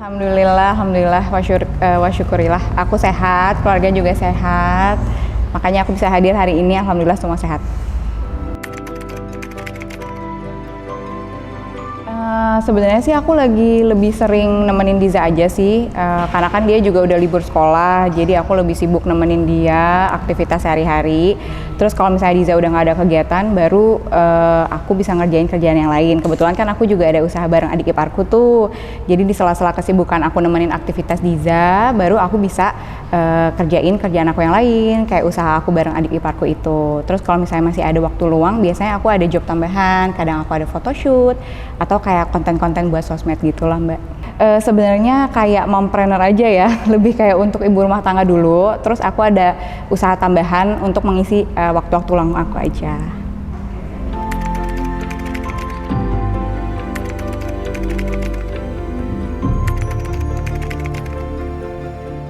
Alhamdulillah, wasyukurillah. Aku sehat, keluarga juga sehat. Makanya aku bisa hadir hari ini, alhamdulillah semua sehat. Sebenarnya sih aku lagi lebih sering nemenin Diza aja sih, karena kan dia juga udah libur sekolah, jadi aku lebih sibuk nemenin dia aktivitas sehari-hari. Terus kalau misalnya Diza udah nggak ada kegiatan, baru aku bisa ngerjain kerjaan yang lain. Kebetulan kan aku juga ada usaha bareng adik iparku tuh, jadi di sela-sela kesibukan aku nemenin aktivitas Diza, baru aku bisa kerjain kerjaan aku yang lain, kayak usaha aku bareng adik iparku itu. Terus kalau misalnya masih ada waktu luang, biasanya aku ada job tambahan, kadang aku ada photoshoot, atau kayak konten-konten buat sosmed gitulah Mbak. Sebenarnya kayak mompreneur aja ya, lebih kayak untuk ibu rumah tangga dulu, terus aku ada usaha tambahan untuk mengisi waktu-waktu luang aku aja.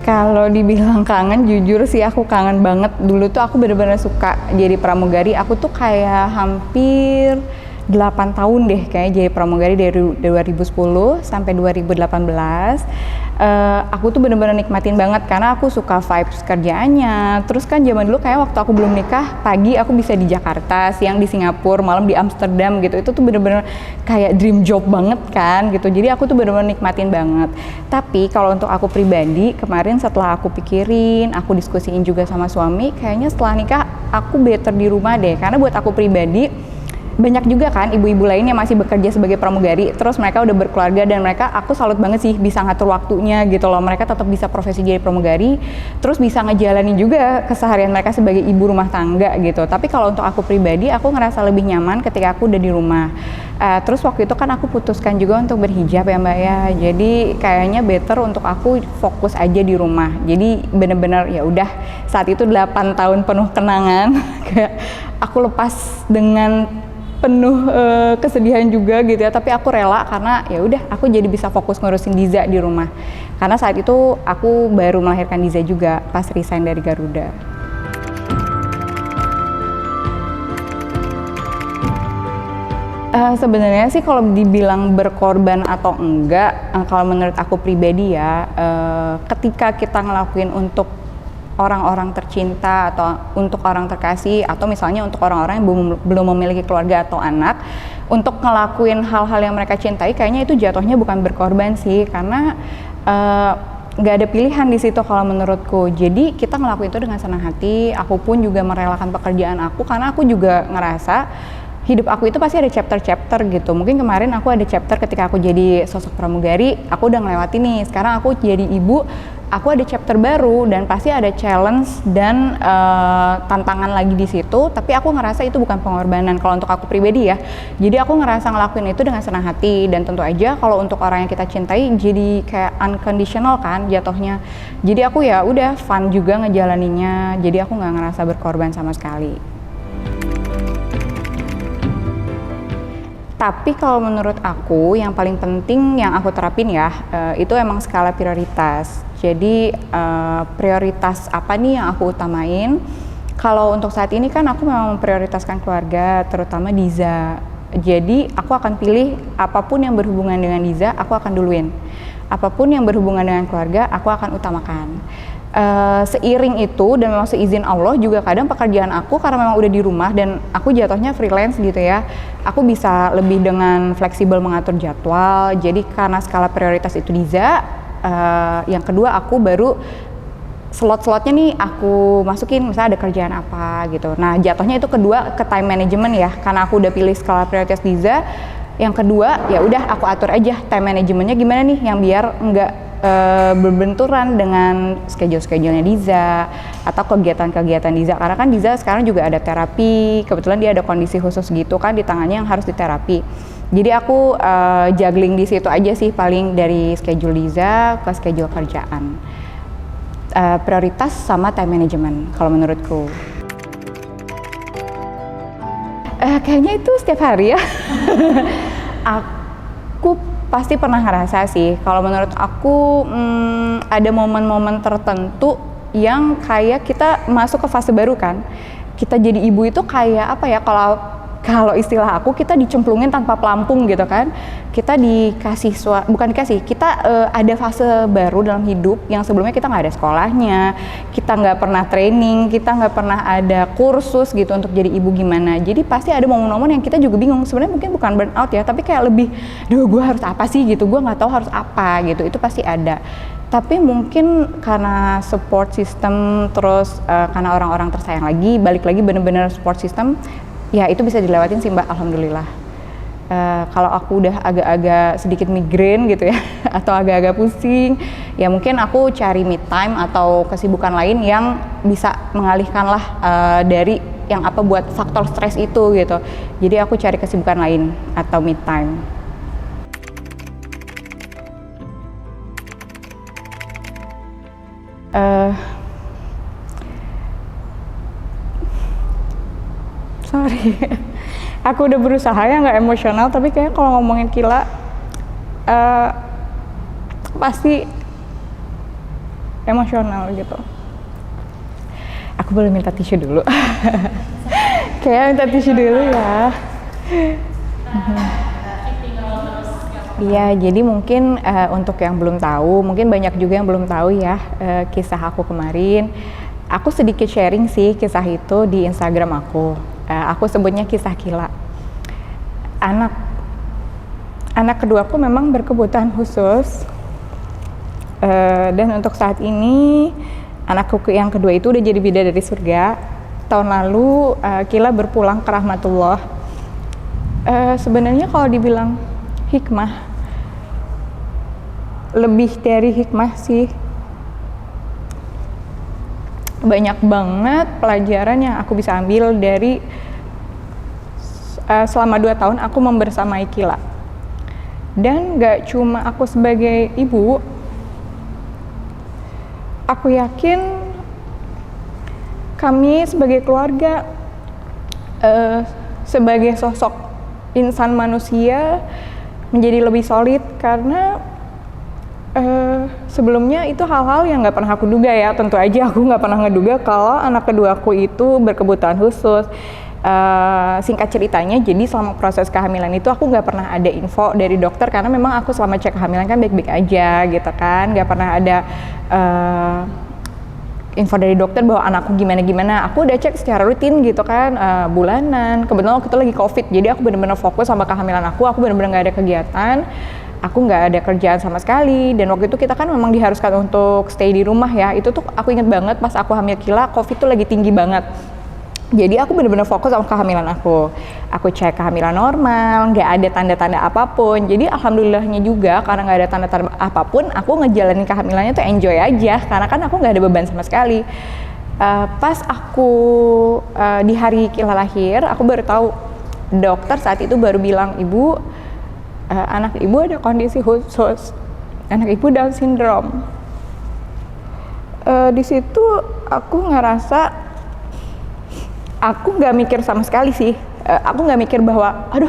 Kalau dibilang kangen, jujur sih aku kangen banget. Dulu tuh aku bener-bener suka jadi pramugari. Aku tuh kayak hampir 8 tahun deh kayak jadi pramugari dari 2010 sampai 2018. Aku tuh bener-bener nikmatin banget karena aku suka vibes kerjaannya. Terus kan zaman dulu kayak waktu aku belum nikah, pagi aku bisa di Jakarta, siang di Singapura, malam di Amsterdam gitu. Itu tuh bener-bener kayak dream job banget kan gitu. Jadi aku tuh bener-bener nikmatin banget. Tapi kalau untuk aku pribadi, kemarin setelah aku pikirin, aku diskusiin juga sama suami, kayaknya setelah nikah aku better di rumah deh. Karena buat aku pribadi, banyak juga kan ibu-ibu lain yang masih bekerja sebagai pramugari, terus mereka udah berkeluarga dan mereka, aku salut banget sih bisa ngatur waktunya gitu loh. Mereka tetap bisa profesi jadi pramugari, terus bisa ngejalanin juga keseharian mereka sebagai ibu rumah tangga gitu. Tapi kalau untuk aku pribadi, aku ngerasa lebih nyaman ketika aku udah di rumah. Terus waktu itu kan aku putuskan juga untuk berhijab ya Mbak ya, jadi kayaknya better untuk aku fokus aja di rumah. Jadi bener-bener ya udah, saat itu 8 tahun penuh kenangan kayak aku lepas dengan penuh kesedihan juga gitu ya, tapi aku rela karena ya udah aku jadi bisa fokus ngurusin Diza di rumah. Karena saat itu aku baru melahirkan Diza juga pas resign dari Garuda. Sebenarnya sih kalau dibilang berkorban atau enggak, kalau menurut aku pribadi ya, ketika kita ngelakuin untuk orang-orang tercinta atau untuk orang terkasih atau misalnya untuk orang-orang yang belum memiliki keluarga atau anak, untuk ngelakuin hal-hal yang mereka cintai, kayaknya itu jatuhnya bukan berkorban sih, karena nggak ada pilihan di situ kalau menurutku. Jadi kita ngelakuin itu dengan senang hati. Aku pun juga merelakan pekerjaan aku karena aku juga ngerasa hidup aku itu pasti ada chapter-chapter gitu. Mungkin kemarin aku ada chapter ketika aku jadi sosok pramugari, aku udah ngelewati nih. Sekarang aku jadi ibu, aku ada chapter baru dan pasti ada challenge dan tantangan lagi di situ. Tapi aku ngerasa itu bukan pengorbanan kalau untuk aku pribadi ya. Jadi aku ngerasa ngelakuin itu dengan senang hati, dan tentu aja kalau untuk orang yang kita cintai jadi kayak unconditional kan jatuhnya. Jadi aku ya udah fun juga ngejalaninnya. Jadi aku nggak ngerasa berkorban sama sekali. Tapi kalau menurut aku yang paling penting yang aku terapin ya, itu emang skala prioritas. Jadi prioritas apa nih yang aku utamain? Kalau untuk saat ini kan aku memang memprioritaskan keluarga, terutama Diza. Jadi aku akan pilih apapun yang berhubungan dengan Diza, aku akan duluin. Apapun yang berhubungan dengan keluarga, aku akan utamakan. Seiring itu dan memang seizin Allah juga kadang pekerjaan aku karena memang udah di rumah dan aku jatuhnya freelance gitu ya, aku bisa lebih dengan fleksibel mengatur jadwal. Jadi karena skala prioritas itu Diza, yang kedua aku baru slot-slotnya nih aku masukin misalnya ada kerjaan apa gitu. Nah jatuhnya itu kedua ke time management ya, karena aku udah pilih skala prioritas Diza. Yang kedua ya udah aku atur aja time managementnya gimana nih yang biar enggak berbenturan dengan schedule-schedulenya Diza atau kegiatan-kegiatan Diza. Karena kan Diza sekarang juga ada terapi, kebetulan dia ada kondisi khusus gitu kan di tangannya yang harus diterapi. Jadi aku juggling di situ aja sih, paling dari schedule Diza ke schedule kerjaan. Prioritas sama time management kalau menurutku. Kayaknya itu setiap hari ya. Aku pasti pernah ngerasa sih, kalau menurut aku ada momen-momen tertentu yang kayak kita masuk ke fase baru kan. Kita jadi ibu itu kayak apa ya, kalau kalau istilah aku kita dicemplungin tanpa pelampung gitu kan. Kita dikasih bukan dikasih, kita ada fase baru dalam hidup yang sebelumnya kita nggak ada sekolahnya, kita nggak pernah training, kita nggak pernah ada kursus gitu untuk jadi ibu gimana. Jadi pasti ada momen-momen yang kita juga bingung. Sebenarnya mungkin bukan burnout ya, tapi kayak lebih, duh gue harus apa sih gitu, gue nggak tahu harus apa gitu. Itu pasti ada. Tapi mungkin karena support system, terus karena orang-orang tersayang lagi, balik lagi bener-bener support system, ya itu bisa dilewatin sih Mbak, alhamdulillah. Kalau aku udah agak-agak sedikit migrain gitu ya, atau agak-agak pusing, ya mungkin aku cari me time atau kesibukan lain yang bisa mengalihkan lah dari yang apa buat faktor stres itu gitu. Jadi aku cari kesibukan lain atau me time. Sorry, aku udah berusaha ya nggak emosional, tapi kayak kalau ngomongin Kila pasti emosional gitu. Aku boleh minta tisu dulu? Kayak minta tisu dulu ya. Iya, jadi mungkin untuk yang belum tahu, mungkin banyak juga yang belum tahu ya kisah aku kemarin. Aku sedikit sharing sih kisah itu di Instagram aku. Aku sebutnya kisah Kila. Anak keduaku memang berkebutuhan khusus, dan untuk saat ini anakku yang kedua itu udah jadi bidadari surga. Tahun lalu Kila berpulang ke rahmatullah. Sebenarnya kalau dibilang hikmah, lebih dari hikmah sih. Banyak banget pelajaran yang aku bisa ambil dari selama 2 tahun aku membersamai Kila. Dan gak cuma aku sebagai ibu, aku yakin kami sebagai keluarga, sebagai sosok insan manusia menjadi lebih solid karena sebelumnya itu hal-hal yang nggak pernah aku duga ya. Tentu aja aku nggak pernah ngeduga kalau anak keduaku itu berkebutuhan khusus. Singkat ceritanya, jadi selama proses kehamilan itu aku nggak pernah ada info dari dokter karena memang aku selama cek kehamilan kan baik-baik aja gitu kan, nggak pernah ada info dari dokter bahwa anakku gimana-gimana. Aku udah cek secara rutin gitu kan, bulanan. Kebetulan waktu itu lagi COVID, jadi aku benar-benar fokus sama kehamilan aku benar-benar nggak ada kegiatan. Aku nggak ada kerjaan sama sekali, dan waktu itu kita kan memang diharuskan untuk stay di rumah ya. Itu tuh aku inget banget pas aku hamil Kila, COVID tuh lagi tinggi banget. Jadi aku benar-benar fokus sama kehamilan aku. Aku cek kehamilan normal, nggak ada tanda-tanda apapun. Jadi alhamdulillahnya juga karena nggak ada tanda-tanda apapun, aku ngejalanin kehamilannya tuh enjoy aja. Karena kan aku nggak ada beban sama sekali. Pas aku di hari Kila lahir, aku baru tahu, dokter saat itu baru bilang, ibu, anak ibu ada kondisi khusus, anak ibu Down syndrome. Di situ aku ngerasa, aku nggak mikir sama sekali sih. Aku nggak mikir bahwa, aduh,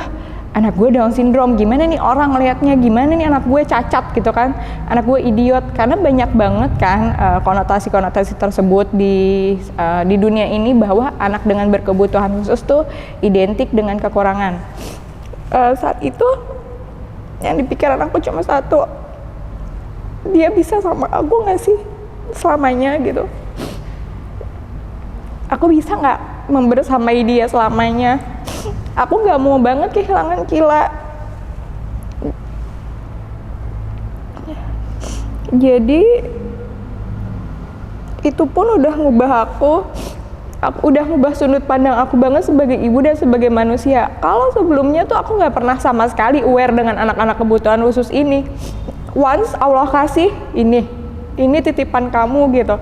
anak gue Down syndrome, gimana nih orang ngelihatnya, gimana nih anak gue cacat gitu kan, anak gue idiot. Karena banyak banget kan konotasi-konotasi tersebut di dunia ini bahwa anak dengan berkebutuhan khusus tuh identik dengan kekurangan. Saat itu yang di pikiran aku cuma satu, dia bisa sama aku nggak sih selamanya gitu? Aku bisa nggak membersamai dia selamanya? Aku nggak mau banget kehilangan Kila. Jadi itu pun udah ngubah aku udah ngubah sudut pandang aku banget sebagai ibu dan sebagai manusia. Kalau sebelumnya tuh aku nggak pernah sama sekali aware dengan anak-anak kebutuhan khusus ini. Once Allah kasih ini titipan kamu gitu.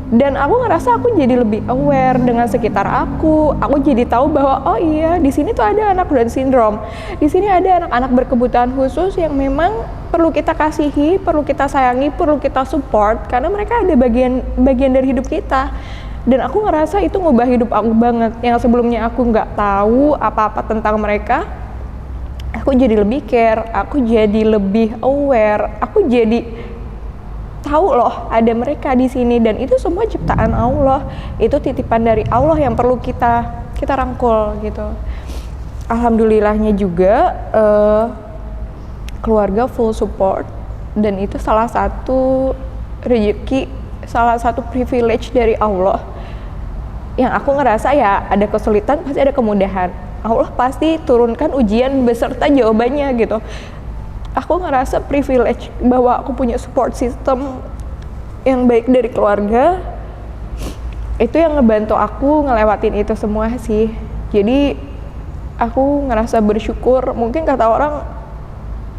Dan aku ngerasa aku jadi lebih aware dengan sekitar aku. Aku jadi tahu bahwa oh iya, di sini tuh ada anak Down syndrome. Di sini ada anak-anak berkebutuhan khusus yang memang perlu kita kasihi, perlu kita sayangi, perlu kita support karena mereka ada bagian dari hidup kita. Dan aku ngerasa itu ngubah hidup aku banget. Yang sebelumnya aku nggak tahu apa-apa tentang mereka, aku jadi lebih care, aku jadi lebih aware, aku jadi tahu loh ada mereka di sini, dan itu semua ciptaan Allah, itu titipan dari Allah yang perlu kita rangkul gitu. alhamdulillahnya juga keluarga full support, dan itu salah satu rezeki, salah satu privilege dari Allah yang aku ngerasa ya ada kesulitan pasti ada kemudahan. Allah pasti turunkan ujian beserta jawabannya gitu. Aku ngerasa privilege bahwa aku punya support system yang baik dari keluarga. Itu yang ngebantu aku ngelewatin itu semua sih. Jadi aku ngerasa bersyukur. Mungkin kata orang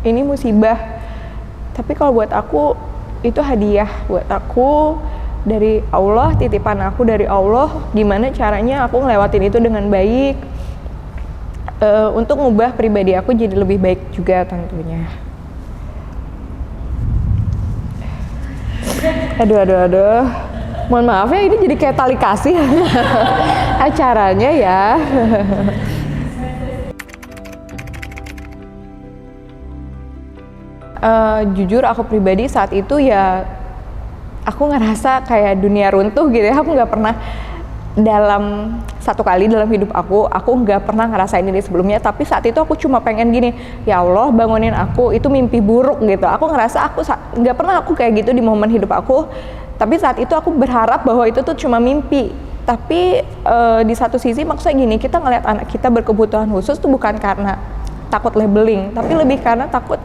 ini musibah, tapi kalau buat aku itu hadiah buat aku dari Allah, titipan aku dari Allah. Gimana caranya aku ngelewatin itu dengan baik, untuk ngubah pribadi aku jadi lebih baik juga tentunya. Aduh. Mohon maaf ya, ini jadi kayak tali kasih acaranya ya. Jujur aku pribadi saat itu ya, aku ngerasa kayak dunia runtuh gitu ya. Aku nggak pernah dalam satu kali dalam hidup aku nggak pernah ngerasain ini sebelumnya. Tapi saat itu aku cuma pengen gini, ya Allah bangunin aku, itu mimpi buruk gitu. Aku ngerasa aku nggak pernah aku kayak gitu di momen hidup aku. Tapi saat itu aku berharap bahwa itu tuh cuma mimpi. Tapi di satu sisi maksudnya gini, kita ngeliat anak kita berkebutuhan khusus tuh bukan karena takut labeling, tapi lebih karena takut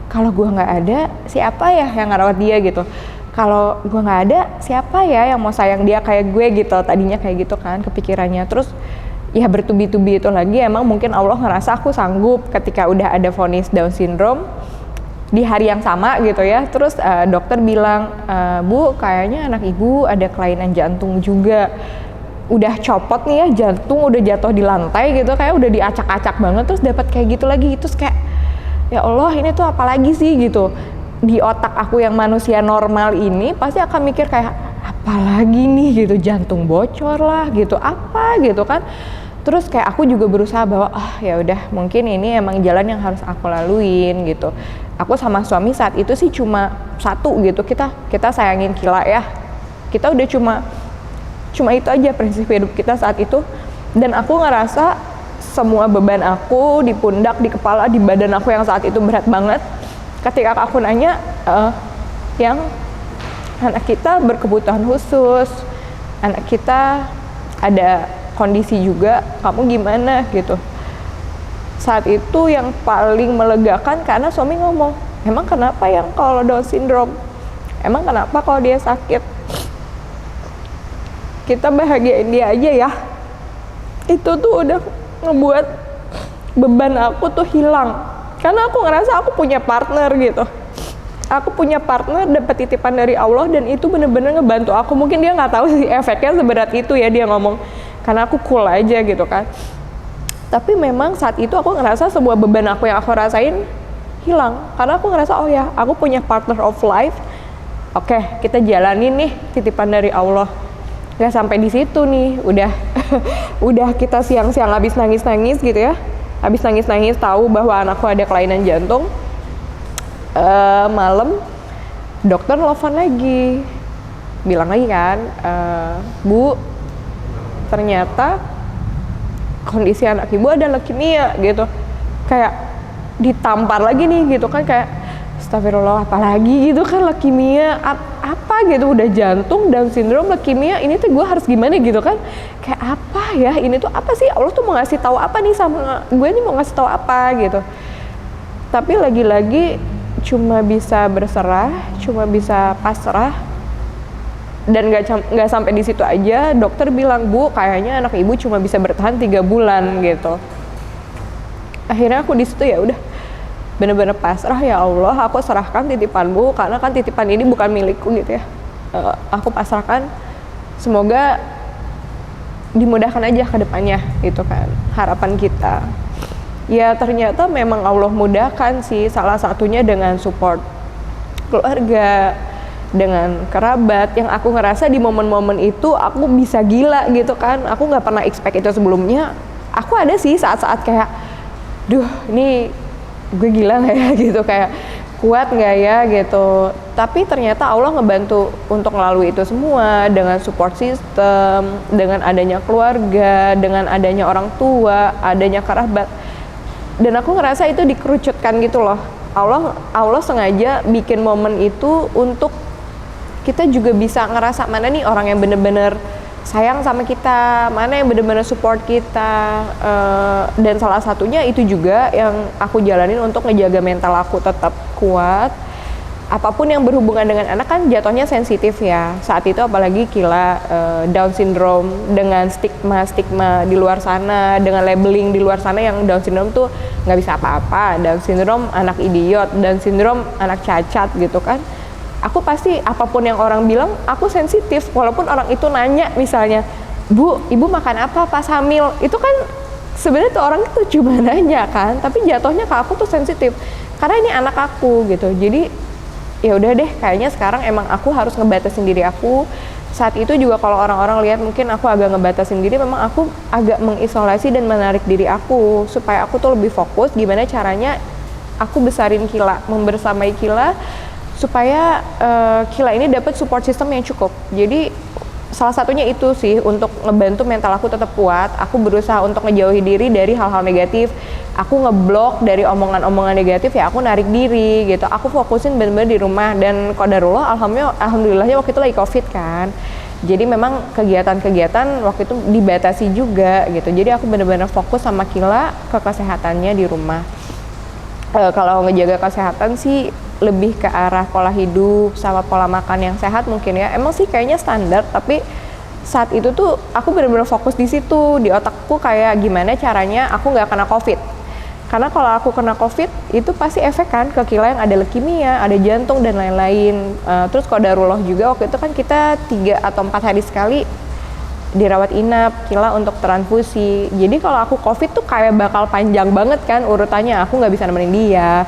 kalau gue nggak ada siapa ya yang ngerawat dia gitu. Kalau gue nggak ada siapa ya yang mau sayang dia kayak gue gitu. Tadinya kayak gitu kan kepikirannya. Terus ya bertubi-tubi itu lagi, emang mungkin Allah ngerasa aku sanggup ketika udah ada vonis Down syndrome di hari yang sama gitu ya. Terus dokter bilang, Bu kayaknya anak ibu ada kelainan jantung juga, udah copot nih ya jantung, udah jatuh di lantai gitu, kayak udah diacak-acak banget. Terus dapat kayak gitu lagi. Terus kayak ya Allah ini tuh apa lagi sih gitu. Di otak aku yang manusia normal ini pasti akan mikir kayak apa lagi nih gitu, jantung bocor lah gitu, apa gitu kan. Terus kayak aku juga berusaha bahwa ya udah mungkin ini emang jalan yang harus aku laluin gitu. Aku sama suami saat itu sih cuma satu gitu, kita sayangin Kila ya. Kita udah cuma itu aja prinsip hidup kita saat itu. Dan aku ngerasa semua beban aku di pundak, di kepala, di badan aku yang saat itu berat banget. Ketika aku nanya, yang anak kita berkebutuhan khusus, anak kita ada kondisi juga, kamu gimana gitu. Saat itu yang paling melegakan karena suami ngomong, emang kenapa yang kalau Down syndrome? Emang kenapa kalau dia sakit? Kita bahagiain dia aja ya. Itu tuh udah ngebuat beban aku tuh hilang. Karena aku ngerasa aku punya partner gitu. Aku punya partner, dapat titipan dari Allah, dan itu bener-bener ngebantu aku. Mungkin dia nggak tahu sih efeknya seberat itu ya dia ngomong. Karena aku cool aja gitu kan. Tapi memang saat itu aku ngerasa semua beban aku yang aku rasain hilang. Karena aku ngerasa oh ya, aku punya partner of life. Oke, kita jalanin nih titipan dari Allah. Gak sampai di situ nih, udah kita siang-siang habis nangis-nangis gitu ya. Habis nangis-nangis tahu bahwa anakku ada kelainan jantung. Malam dokter telepon lagi, bilang lagi kan, Bu, ternyata kondisi anak ibu ada leukemia gitu. Kayak ditampar lagi nih gitu kan, kayak astagfirullah apalagi gitu kan, leukemia apa gitu, udah jantung, Down syndrome, leukemia, ini tuh gue harus gimana gitu kan. Kayak apa ya, ini tuh apa sih, Allah tuh mau ngasih tahu apa nih sama gue, ini mau ngasih tahu apa gitu. Tapi lagi-lagi cuma bisa berserah, cuma bisa pasrah. Dan nggak sampai di situ aja, dokter bilang, Bu kayaknya anak ibu cuma bisa bertahan 3 bulan gitu. Akhirnya aku di situ ya udah bener-bener pasrah, ya Allah aku serahkan titipanmu, karena kan titipan ini bukan milikku gitu ya. Aku pasrahkan, semoga dimudahkan aja ke depannya gitu kan, harapan kita. Ya ternyata memang Allah mudahkan sih, salah satunya dengan support keluarga, dengan kerabat, yang aku ngerasa di momen-momen itu aku bisa gila gitu kan. Aku nggak pernah expect itu sebelumnya. Aku ada sih saat-saat kayak, duh ini gue gila nggak ya gitu, kayak kuat nggak ya gitu. Tapi ternyata Allah ngebantu untuk melalui itu semua dengan support system, dengan adanya keluarga, dengan adanya orang tua, adanya kerabat. Dan aku ngerasa itu dikerucutkan gitu loh. Allah sengaja bikin momen itu untuk kita juga bisa ngerasa mana nih orang yang bener-bener sayang sama kita, mana yang bener-bener support kita, dan salah satunya itu juga yang aku jalanin untuk ngejaga mental aku tetap kuat. Apapun yang berhubungan dengan anak kan jatuhnya sensitif ya, saat itu apalagi Kila Down syndrome, dengan stigma di luar sana, dengan labeling di luar sana yang Down syndrome tuh nggak bisa apa-apa, Down syndrome anak idiot, Down syndrome anak cacat gitu kan. Aku pasti apapun yang orang bilang, aku sensitif. Walaupun orang itu nanya misalnya, Bu, ibu makan apa pas hamil? Itu kan sebenarnya tuh orang itu cuma nanya kan, tapi jatuhnya ke aku tuh sensitif. Karena ini anak aku gitu. Jadi ya udah deh, kayaknya sekarang emang aku harus ngebatasin diri aku. Saat itu juga kalau orang-orang lihat mungkin aku agak ngebatasin diri, memang aku agak mengisolasi dan menarik diri aku supaya aku tuh lebih fokus gimana caranya aku besarin Kila, membersamai Kila, supaya Kila ini dapat support system yang cukup. Jadi salah satunya itu sih untuk ngebantu mental aku tetap kuat. Aku berusaha untuk ngejauhi diri dari hal-hal negatif. Aku ngeblok dari omongan-omongan negatif, ya aku narik diri gitu. Aku fokusin bener-bener di rumah, dan qadarullah alhamdulillahnya waktu itu lagi covid kan. Jadi memang kegiatan-kegiatan waktu itu dibatasi juga gitu. Jadi aku bener-bener fokus sama Kila ke kesehatannya di rumah. Kalau ngejaga kesehatan sih lebih ke arah pola hidup sama pola makan yang sehat mungkin ya. Emang sih kayaknya standar, tapi saat itu tuh aku benar-benar fokus di situ, di otakku kayak gimana caranya aku nggak kena COVID. Karena kalau aku kena COVID itu pasti efek kan ke Kila yang ada leukemia, ada jantung dan lain-lain. Terus qadarullah juga waktu itu kan kita 3 atau 4 hari sekali dirawat inap Kila untuk transfusi. Jadi kalau aku COVID tuh kayak bakal panjang banget kan urutannya. Aku nggak bisa nemenin dia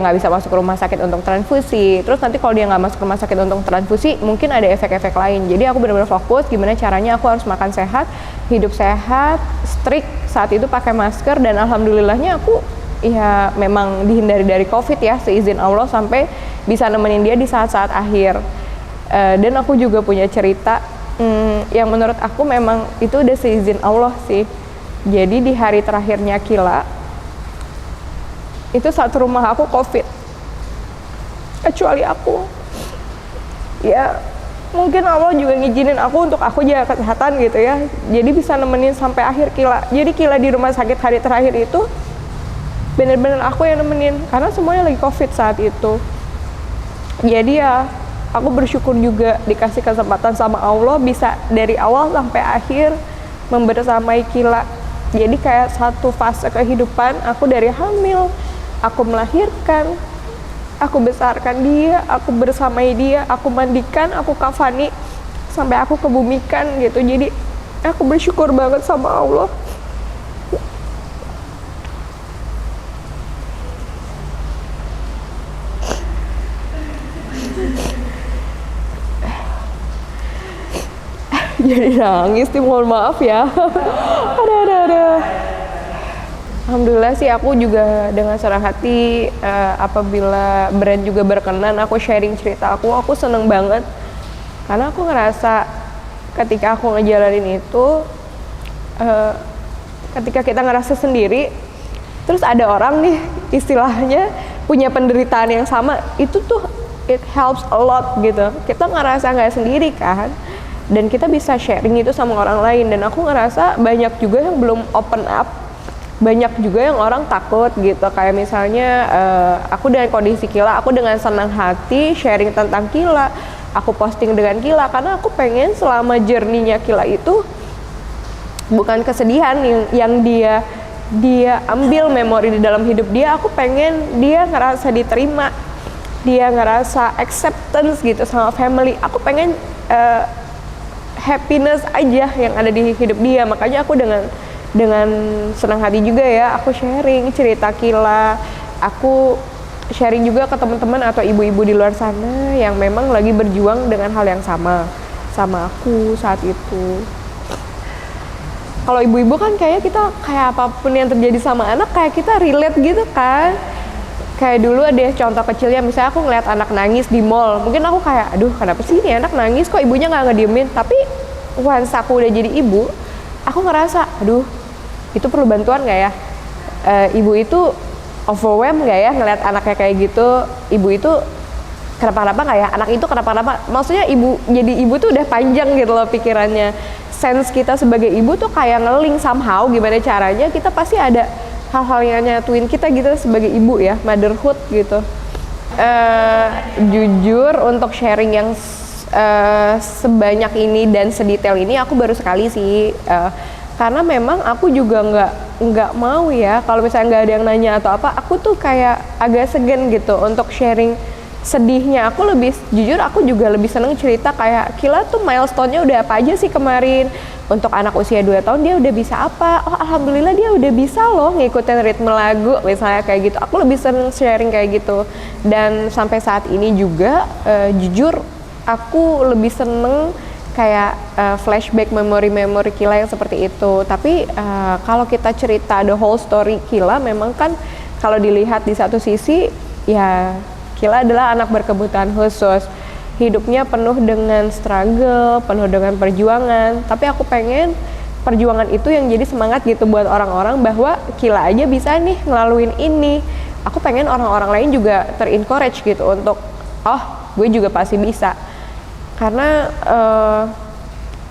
nggak bisa masuk rumah sakit untuk transfusi. Terus nanti kalau dia nggak masuk rumah sakit untuk transfusi, mungkin ada efek-efek lain. Jadi aku benar-benar fokus gimana caranya aku harus makan sehat, hidup sehat, strict saat itu pakai masker, dan alhamdulillahnya aku ya memang dihindari dari COVID ya, seizin Allah, sampai bisa nemenin dia di saat-saat akhir. Dan aku juga punya cerita yang menurut aku memang itu udah seizin Allah sih. Jadi di hari terakhirnya Kila itu satu rumah aku COVID, kecuali aku. Ya mungkin Allah juga ngizinin aku untuk aku jaga kesehatan gitu ya, jadi bisa nemenin sampai akhir Kila. Jadi Kila di rumah sakit hari terakhir itu bener-bener aku yang nemenin, karena semuanya lagi COVID saat itu. Jadi ya aku bersyukur juga dikasih kesempatan sama Allah bisa dari awal sampai akhir membersamai Kila. Jadi kayak satu fase kehidupan aku, dari hamil, aku melahirkan, aku besarkan dia, aku bersamai dia, aku mandikan, aku kafani, sampai aku kebumikan gitu. Jadi aku bersyukur banget sama Allah. Jadi nangis nih, mohon maaf ya. ada. Alhamdulillah sih aku juga dengan senang hati apabila brand juga berkenan aku sharing cerita aku seneng banget. Karena aku ngerasa ketika aku ngejalanin itu, ketika kita ngerasa sendiri, terus ada orang nih istilahnya punya penderitaan yang sama, itu tuh it helps a lot gitu. Kita ngerasa nggak sendiri kan, dan kita bisa sharing itu sama orang lain. Dan aku ngerasa banyak juga yang belum open up, banyak juga yang orang takut gitu. Kayak misalnya aku dengan kondisi Kila, aku dengan senang hati sharing tentang Kila, aku posting dengan Kila, karena aku pengen selama journey-nya Kila itu bukan kesedihan yang dia ambil memori di dalam hidup dia. Aku pengen dia ngerasa diterima, dia ngerasa acceptance gitu sama family. Aku pengen happiness aja yang ada di hidup dia. Makanya aku dengan senang hati juga ya, aku sharing cerita Kila. Aku sharing juga ke teman-teman atau ibu-ibu di luar sana yang memang lagi berjuang dengan hal yang sama aku saat itu. Kalau ibu-ibu kan kayaknya kita kayak apapun yang terjadi sama anak kayak kita relate gitu kan. Kayak dulu ada contoh kecilnya, misalnya aku ngeliat anak nangis di mall, mungkin aku kayak, aduh kenapa sih ini anak nangis, kok ibunya nggak ngediemin. Tapi once aku udah jadi ibu, aku ngerasa, aduh itu perlu bantuan nggak ya? Ibu itu overwhelmed nggak ya ngeliat anaknya kayak gitu? Ibu itu kenapa-napa nggak ya? Anak itu kenapa-napa? Maksudnya jadi ibu tuh udah panjang gitu loh pikirannya. Sense kita sebagai ibu tuh kayak ngeling somehow, gimana caranya kita pasti ada hal-hal yang nyatuin kita gitu sebagai ibu ya, motherhood gitu. Jujur untuk sharing yang sebanyak ini dan sedetail ini aku baru sekali sih, karena memang aku juga nggak mau ya kalau misalnya nggak ada yang nanya atau apa, aku tuh kayak agak segan gitu untuk sharing sedihnya. Jujur aku juga lebih seneng cerita kayak, Kila tuh milestone-nya udah apa aja sih kemarin. Untuk anak usia 2 tahun dia udah bisa apa? Oh alhamdulillah dia udah bisa loh ngikutin ritme lagu misalnya kayak gitu. Aku lebih seneng sharing kayak gitu. Dan sampai saat ini juga jujur aku lebih seneng kayak flashback memori-memori Kila yang seperti itu. Tapi kalau kita cerita the whole story Kila, memang kan kalau dilihat di satu sisi ya Kila adalah anak berkebutuhan khusus. Hidupnya penuh dengan struggle, penuh dengan perjuangan. Tapi aku pengen perjuangan itu yang jadi semangat gitu buat orang-orang bahwa Kila aja bisa nih ngelaluin ini. Aku pengen orang-orang lain juga ter-encourage gitu untuk, oh gue juga pasti bisa. Karena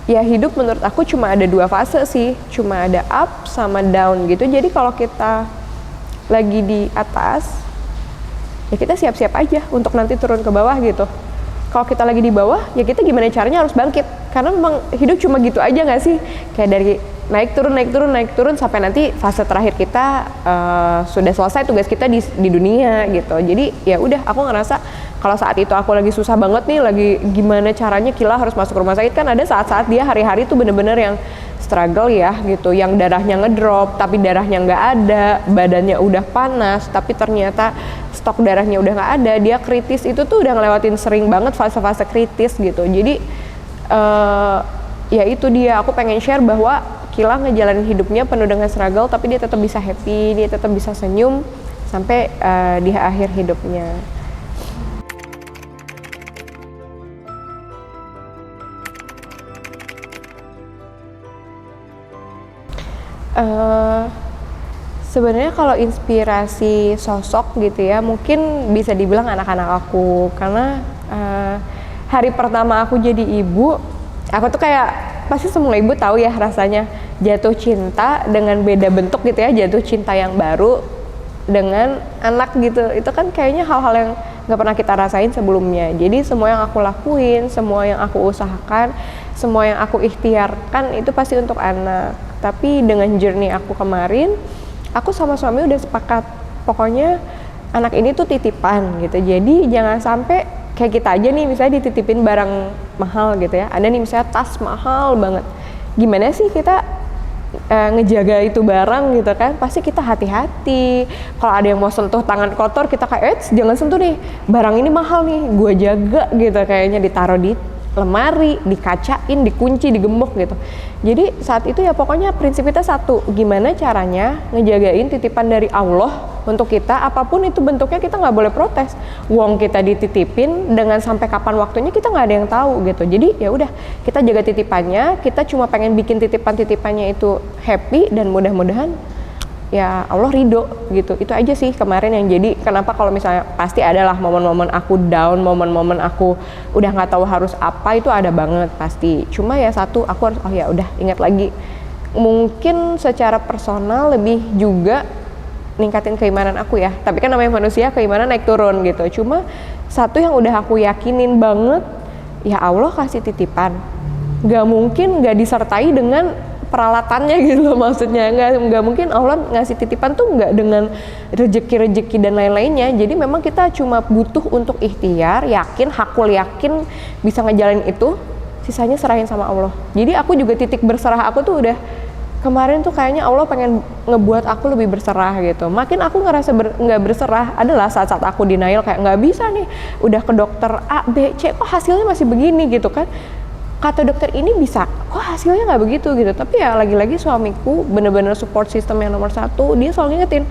ya hidup menurut aku cuma ada 2 fase sih. Cuma ada up sama down gitu. Jadi kalau kita lagi di atas, ya kita siap-siap aja untuk nanti turun ke bawah gitu. Kalau kita lagi di bawah, ya kita gimana caranya harus bangkit. Karena memang hidup cuma gitu aja nggak sih? Kayak dari naik turun sampai nanti fase terakhir kita sudah selesai tugas kita di dunia gitu. Jadi ya udah, aku ngerasa kalau saat itu aku lagi susah banget nih, lagi gimana caranya Kila harus masuk rumah sakit, kan ada saat-saat dia hari-hari tuh bener-bener yang struggle ya gitu, yang darahnya ngedrop tapi darahnya nggak ada, badannya udah panas tapi ternyata stok darahnya udah nggak ada. Dia kritis itu tuh udah ngelewatin sering banget fase-fase kritis gitu. Jadi ya itu dia, aku pengen share bahwa Kila ngejalanin hidupnya penuh dengan struggle tapi dia tetap bisa happy, dia tetap bisa senyum sampai di akhir hidupnya. Sebenarnya kalau inspirasi sosok gitu ya, mungkin bisa dibilang anak-anak aku. Karena hari pertama aku jadi ibu, aku tuh kayak, pasti semua ibu tahu ya rasanya jatuh cinta dengan beda bentuk gitu ya, jatuh cinta yang baru dengan anak gitu. Itu kan kayaknya hal-hal yang gak pernah kita rasain sebelumnya. Jadi semua yang aku lakuin, semua yang aku usahakan, semua yang aku ikhtiarkan itu pasti untuk anak. Tapi dengan journey aku kemarin, aku sama suami udah sepakat, pokoknya anak ini tuh titipan gitu. Jadi jangan sampai kayak kita aja nih, misalnya dititipin barang mahal gitu ya, ada nih misalnya tas mahal banget, gimana sih kita ngejaga itu barang gitu kan? Pasti kita hati-hati. Kalau ada yang mau sentuh tangan kotor, kita kayak jangan sentuh nih, barang ini mahal nih, gue jaga gitu, kayaknya ditaruh di lemari, dikacain, dikunci, digembok gitu. Jadi saat itu ya pokoknya prinsip kita satu, gimana caranya ngejagain titipan dari Allah untuk kita, apapun itu bentuknya kita nggak boleh protes. Wong kita dititipin, dengan sampai kapan waktunya kita nggak ada yang tahu gitu. Jadi ya udah, kita jaga titipannya, kita cuma pengen bikin titipan-titipannya itu happy, dan mudah-mudahan ya Allah ridho gitu. Itu aja sih kemarin yang jadi kenapa kalau misalnya pasti adalah momen-momen aku down, momen-momen aku udah nggak tahu harus apa, itu ada banget pasti. Cuma ya satu, aku harus ya udah ingat lagi, mungkin secara personal lebih juga ningkatin keimanan aku ya. Tapi kan namanya manusia, keimanan naik turun gitu. Cuma satu yang udah aku yakinin banget, ya Allah kasih titipan, nggak mungkin nggak disertai dengan peralatannya gitu loh. Maksudnya nggak mungkin Allah ngasih titipan tuh nggak dengan rezeki dan lain-lainnya. Jadi memang kita cuma butuh untuk ikhtiar, yakin, hakul yakin bisa ngejalanin itu, sisanya serahin sama Allah. Jadi aku juga titik berserah aku tuh udah kemarin tuh kayaknya Allah pengen ngebuat aku lebih berserah gitu. Makin aku ngerasa nggak berserah adalah saat-saat aku denial, kayak nggak bisa nih, udah ke dokter A, B, C, kok hasilnya masih begini gitu kan. Kata dokter ini bisa, kok hasilnya nggak begitu gitu. Tapi ya lagi-lagi suamiku bener-bener support system yang nomor 1. Dia selalu ngingetin,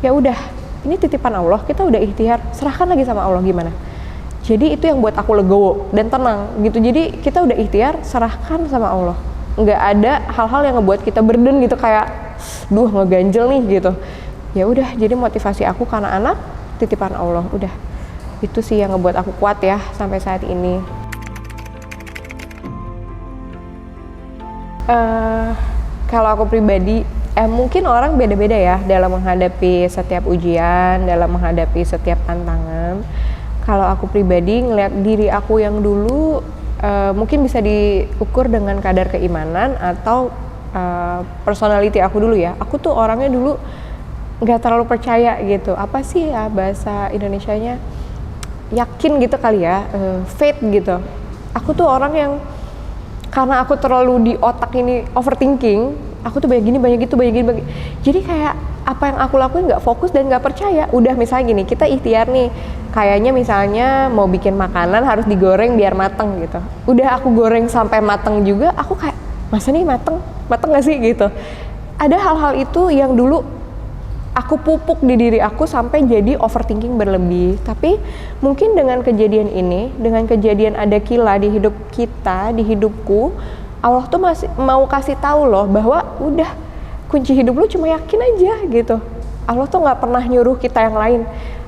ya udah ini titipan Allah, kita udah ikhtiar, serahkan lagi sama Allah gimana. Jadi itu yang buat aku legowo dan tenang gitu. Jadi kita udah ikhtiar, serahkan sama Allah. Nggak ada hal-hal yang ngebuat kita burden gitu kayak, duh ngeganjel nih gitu. Ya udah, jadi motivasi aku karena anak titipan Allah. Udah, itu sih yang ngebuat aku kuat ya sampai saat ini. Kalau aku pribadi, mungkin orang beda-beda ya dalam menghadapi setiap ujian, dalam menghadapi setiap tantangan. Kalau aku pribadi ngeliat diri aku yang dulu mungkin bisa diukur dengan kadar keimanan atau personality aku dulu ya. Aku tuh orangnya dulu nggak terlalu percaya gitu. Apa sih ya bahasa Indonesianya? Yakin gitu kali ya, faith gitu. Aku tuh orang yang karena aku terlalu di otak ini overthinking, aku tuh banyak gini, banyak gitu, banyak gini, banyak. Jadi kayak apa yang aku lakuin nggak fokus dan nggak percaya. Udah misalnya gini, kita ikhtiar nih, kayaknya misalnya mau bikin makanan harus digoreng biar mateng gitu. Udah aku goreng sampai mateng juga, aku kayak masa nih mateng nggak sih gitu. Ada hal-hal itu yang dulu aku pupuk di diri aku sampai jadi overthinking berlebih. Tapi mungkin dengan kejadian ini, dengan kejadian ada Kila di hidup kita, di hidupku, Allah tuh masih mau kasih tahu loh bahwa udah, kunci hidup lu cuma yakin aja gitu. Allah tuh nggak pernah nyuruh kita yang lain.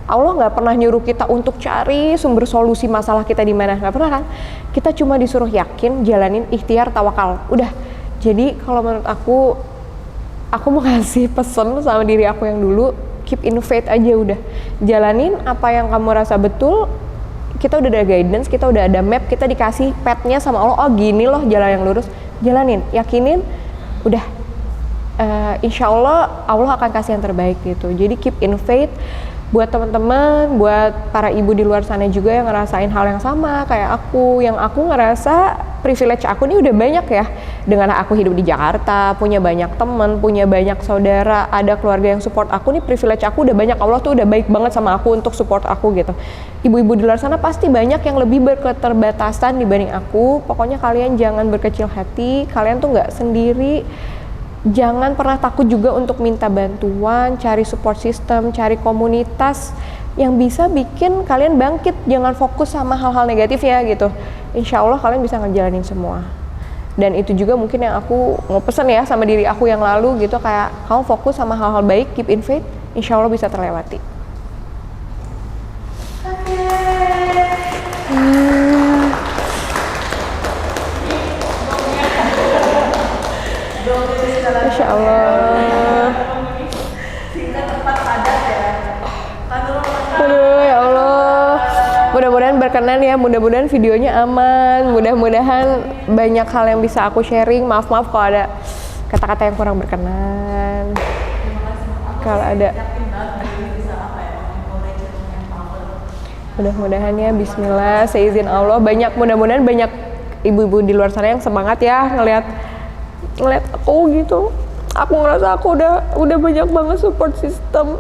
Allah nggak pernah nyuruh kita untuk cari sumber solusi masalah kita di mana, nggak pernah kan? Kita cuma disuruh yakin, jalanin, ikhtiar, tawakal. Udah. Jadi kalau menurut aku mau kasih pesan sama diri aku yang dulu, keep in faith aja udah. Jalanin apa yang kamu rasa betul. Kita udah ada guidance, kita udah ada map, kita dikasih petnya sama Allah. Oh gini loh jalan yang lurus. Jalanin, yakinin, udah. Insya Allah akan kasih yang terbaik gitu. Jadi keep in faith. Buat teman-teman, buat para ibu di luar sana juga yang ngerasain hal yang sama kayak aku, yang aku ngerasa privilege aku nih udah banyak ya. Dengan aku hidup di Jakarta, punya banyak teman, punya banyak saudara, ada keluarga yang support aku nih, privilege aku udah banyak. Allah tuh udah baik banget sama aku untuk support aku gitu. Ibu-ibu di luar sana pasti banyak yang lebih berketerbatasan dibanding aku. Pokoknya kalian jangan berkecil hati, kalian tuh nggak sendiri. Jangan pernah takut juga untuk minta bantuan, cari support system, cari komunitas yang bisa bikin kalian bangkit. Jangan fokus sama hal-hal negatif ya gitu. Insya Allah kalian bisa ngejalanin semua. Dan itu juga mungkin yang aku mau pesen ya sama diri aku yang lalu gitu, kayak kamu fokus sama hal-hal baik, keep in faith, insya Allah bisa terlewati. Masya Allah. Aduh ya Allah. Mudah-mudahan berkenan ya, mudah-mudahan videonya aman, mudah-mudahan banyak hal yang bisa aku sharing. Maaf kalau ada kata-kata yang kurang berkenan. Kalau ada, mudah-mudahan ya Bismillah, seizin Allah, mudah-mudahan banyak ibu-ibu di luar sana yang semangat ya ngelihat aku gitu. Aku ngerasa aku udah banyak banget support system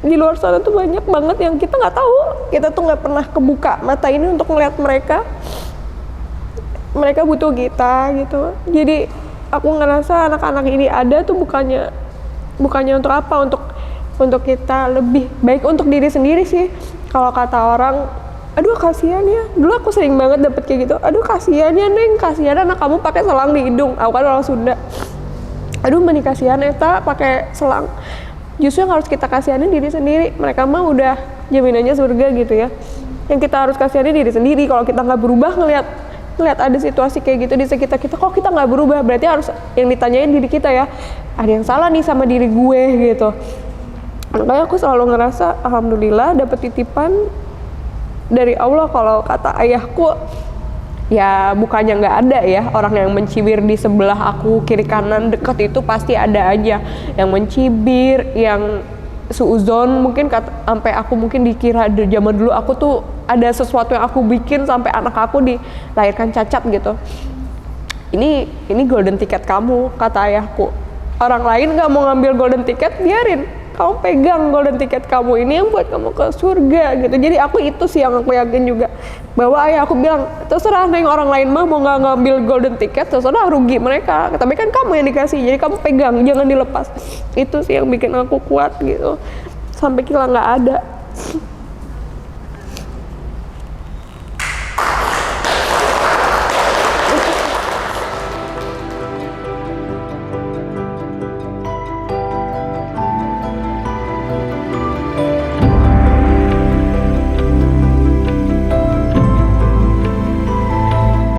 di luar sana tuh, banyak banget yang kita nggak tahu. Kita tuh nggak pernah kebuka mata ini untuk ngeliat mereka butuh kita gitu. Jadi aku ngerasa anak-anak ini ada tuh bukannya untuk apa, untuk kita lebih baik untuk diri sendiri sih. Kalau kata orang, aduh kasihan ya, dulu aku sering banget dapet kayak gitu, aduh kasihan ya Neng, kasihan anak kamu pakai selang di hidung. Aku kan orang Sunda, aduh meni kasihan Eta pakai selang. Justru yang harus kita kasihanin diri sendiri. Mereka mah udah jaminannya surga gitu ya. Yang kita harus kasihanin diri sendiri. Kalau kita nggak berubah, ngelihat ada situasi kayak gitu di sekitar kita, kok kita nggak berubah, berarti harus yang ditanyain diri kita ya, ada yang salah nih sama diri gue gitu. Makanya aku selalu ngerasa alhamdulillah dapet titipan dari Allah. Kalau kata ayahku, ya bukannya nggak ada ya orang yang mencibir di sebelah aku, kiri kanan deket itu pasti ada aja yang mencibir, yang suuzon mungkin sampai aku mungkin dikira dari zaman dulu aku tuh ada sesuatu yang aku bikin sampai anak aku dilahirkan cacat gitu. Ini golden ticket kamu, kata ayahku. Orang lain nggak mau ngambil golden ticket, biarin. Kamu pegang golden ticket kamu, ini yang buat kamu ke surga gitu. Jadi aku itu sih yang aku yakin juga, bahwa ayah aku bilang terserah Neng, orang lain mah mau nggak ngambil golden ticket terserah, rugi mereka, tapi kan kamu yang dikasih, jadi kamu pegang, jangan dilepas. Itu sih yang bikin aku kuat gitu. sampai Kila nggak ada.